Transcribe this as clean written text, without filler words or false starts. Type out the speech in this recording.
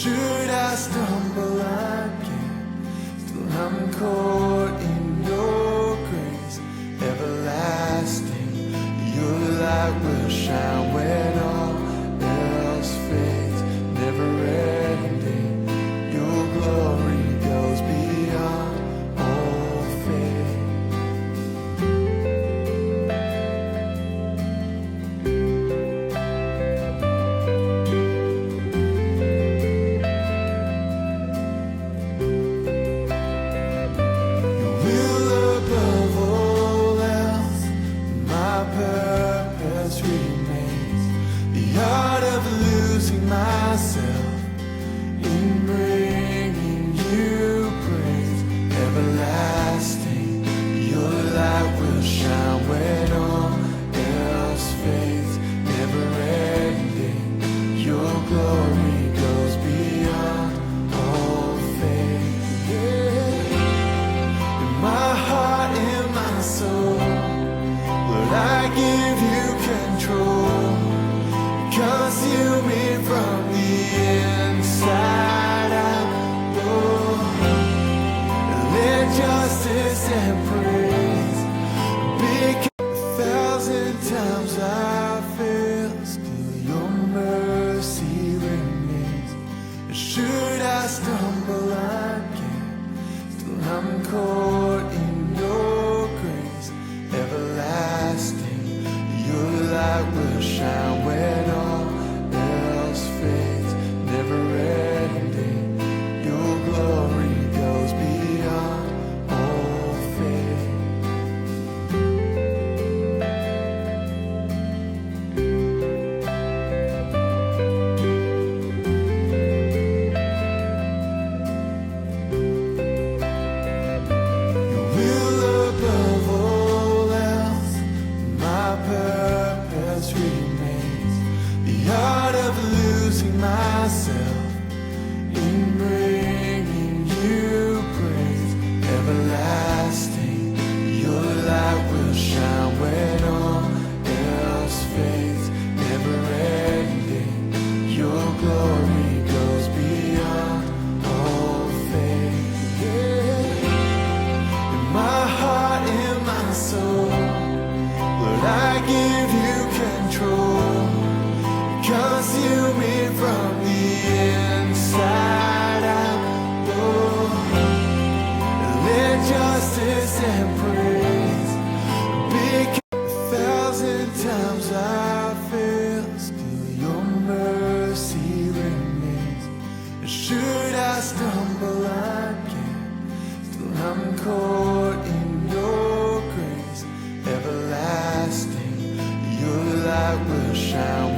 Should I stumble again, still I'm caught in your grace, everlasting. Your light will shine when all else fades, never ending. Your glory goes beyond all faith. Your will above all else, my purpose remains. The art of losing myself in bringing you praise, everlasting. Your light will shine when all else fades, never ending. Your glory goes beyond all faith. Yeah. In my heart, in my soul, Lord, I give you control. Consume me from the inside out, Lord. Let justice and praise be 1,000 times I fail, still your mercy remains. Should I stumble again, still I'm caught in your grace, everlasting. Your light will shine when all else fades, never ending. Your glory goes beyond all faith. Your will above all else, my purpose remains. The art of losing myself in bringing you praise, everlasting. Your light will shine when all else fades, never ending. Your glory goes beyond all faith. Yeah. In my heart, in my soul, Lord, I give you control. Consume me from the inside out, Lord. Let justice and praise be 1,000 times I fail, still your mercy remains. Should I stumble again, still I'm caught in your grace, everlasting. Your light will shine